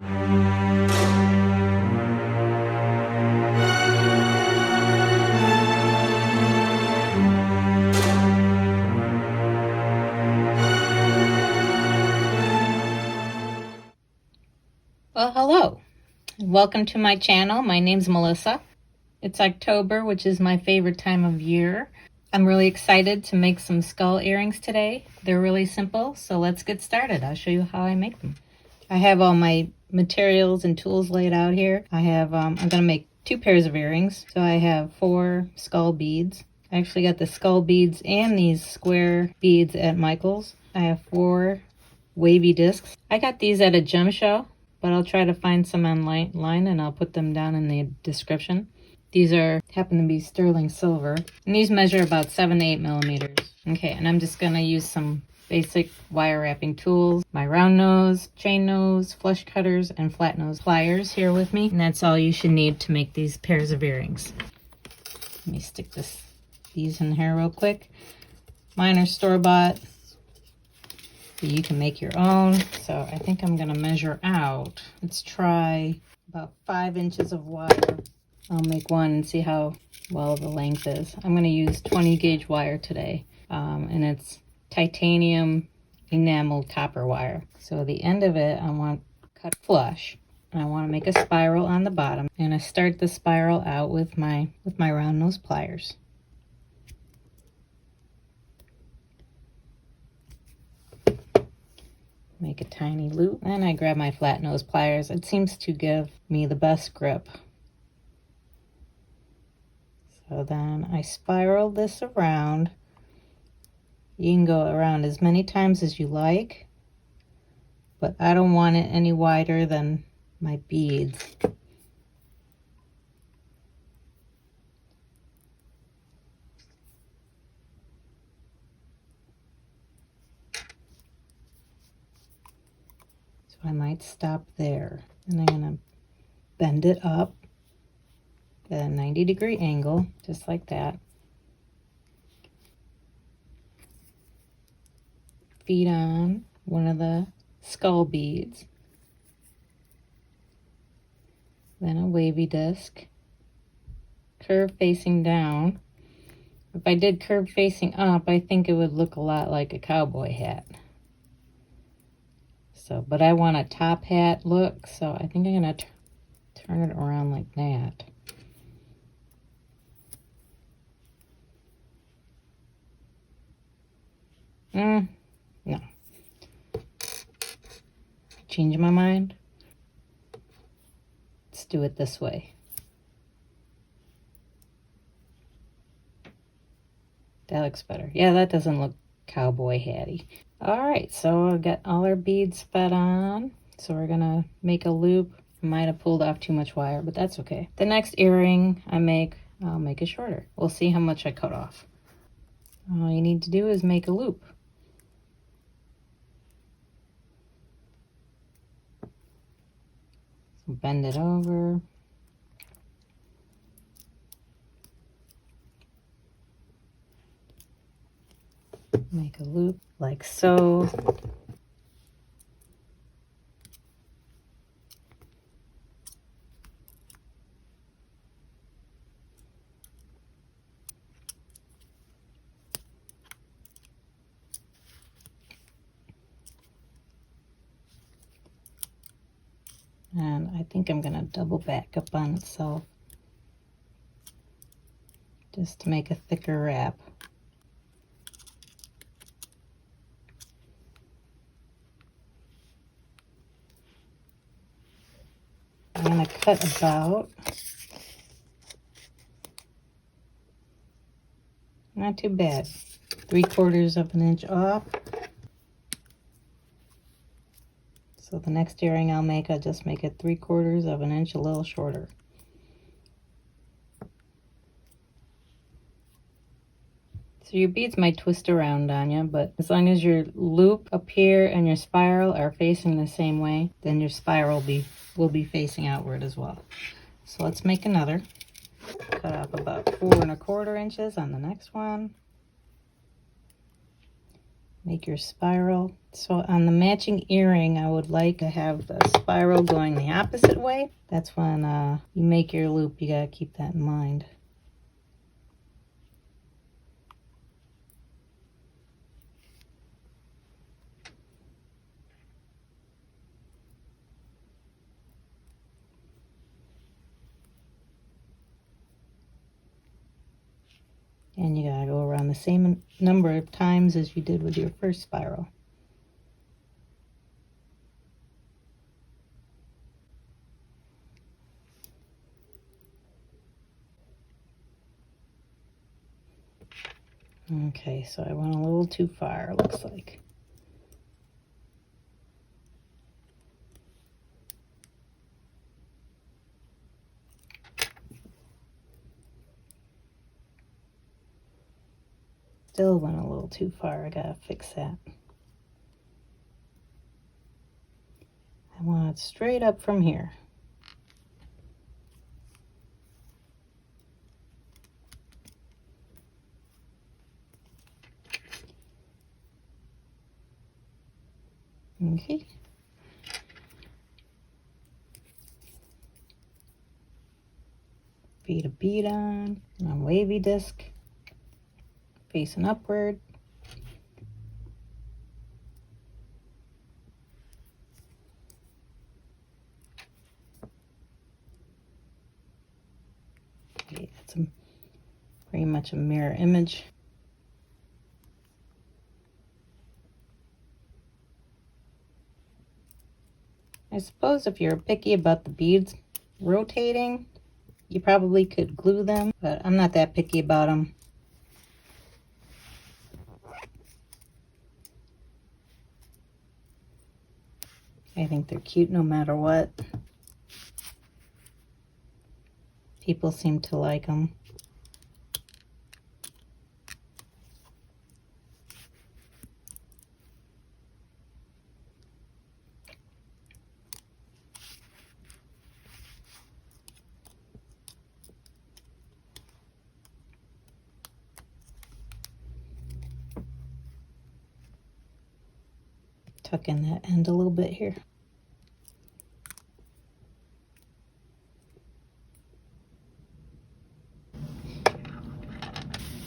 Well, hello, and welcome to my channel. My name's Melissa. It's October, which is my favorite time of year. I'm really excited to make some skull earrings today. They're really simple, so let's get started. I'll show you how I make them. I have all my materials and tools laid out here. I have, I'm gonna make 2 pairs of earrings. So I have 4 skull beads. I actually got the skull beads and these square beads at Michael's. I have 4 wavy discs. I got these at a gem show, but I'll try to find some online and I'll put them down in the description. These happen to be sterling silver, and these measure about 7 to 8 millimeters. Okay, and I'm just gonna use some basic wire wrapping tools, my round nose, chain nose, flush cutters, and flat nose pliers here with me, and that's all you should need to make these pairs of earrings. Let me stick these in here real quick. Mine are store-bought. You can make your own. So I think I'm gonna measure out. Let's try about 5 inches of wire. I'll make one and see how well the length is. I'm gonna use 20 gauge wire today, and it's titanium enameled copper wire. So the end of it I want cut flush, and I want to make a spiral on the bottom. And I start the spiral out with my round nose pliers. Make a tiny loop, and I grab my flat nose pliers. It seems to give me the best grip. So then I spiral this around. You can go around as many times as you like, but I don't want it any wider than my beads. I might stop there, and I'm going to bend it up at a 90-degree angle, just like that. Feed on one of the skull beads, then a wavy disc, curve facing down. If I did curve facing up, I think it would look a lot like a cowboy hat. So, but I want a top hat look, so I think I'm going to turn it around like that. No. Change my mind. Let's do it this way. That looks better. Yeah, that doesn't look cowboy hatty. Alright, so I've got all our beads fed on. So we're gonna make a loop. I might have pulled off too much wire, but that's okay. The next earring I'll make it shorter. We'll see how much I cut off. All you need to do is make a loop. So bend it over. Make a loop like so. And I think I'm going to double back up on itself just to make a thicker wrap. I'm going to cut about, not too bad, 3/4 of an inch off. So the next earring I'll just make it 3/4 of an inch, a little shorter. So your beads might twist around on you, but as long as your loop up here and your spiral are facing the same way, then your spiral will be facing outward as well. So let's make another. Cut off about 4 1/4 inches on the next one. make your spiral. So on the matching earring, I would like to have the spiral going the opposite way. That's when you make your loop, you gotta keep that in mind. And you gotta go around the same number of times as you did with your first spiral. Okay, so I went a little too far, it looks like. Still went a little too far, I gotta fix that. I want it straight up from here. Okay. Feed a bead on wavy disc, facing upward. Okay, that's pretty much a mirror image. I suppose if you're picky about the beads rotating, you probably could glue them, but I'm not that picky about them. I think they're cute no matter what. People seem to like them. Tuck in that end a little bit here.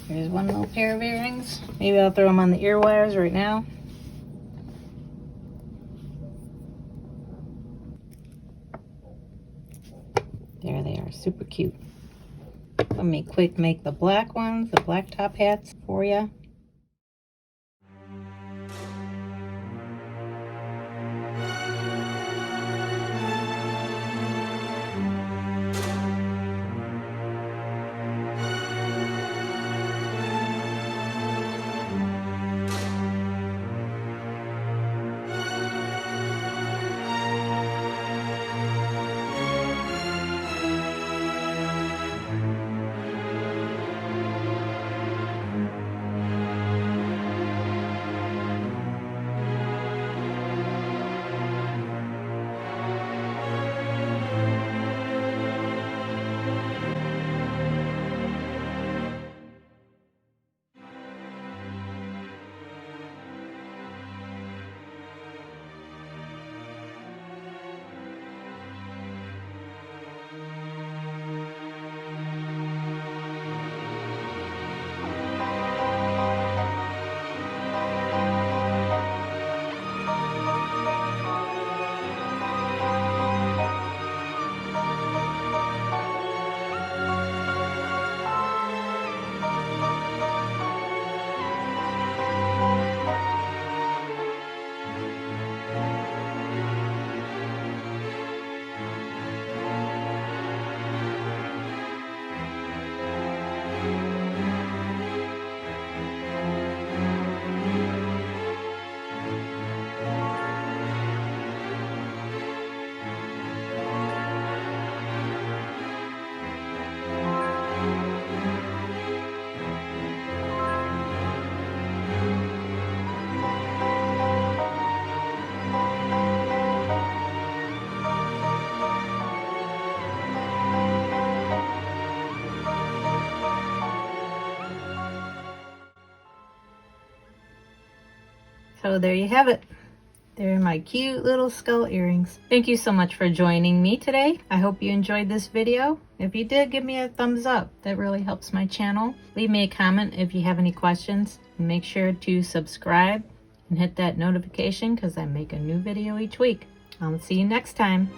Here's one little pair of earrings. Maybe I'll throw them on the ear wires right now. There they are, super cute. Let me quick make the black ones, the black top hats for you. So there you have it. They're my cute little skull earrings. Thank you so much for joining me today. I hope you enjoyed this video. If you did, give me a thumbs up. That really helps my channel. Leave me a comment if you have any questions. And make sure to subscribe and hit that notification because I make a new video each week. I'll see you next time.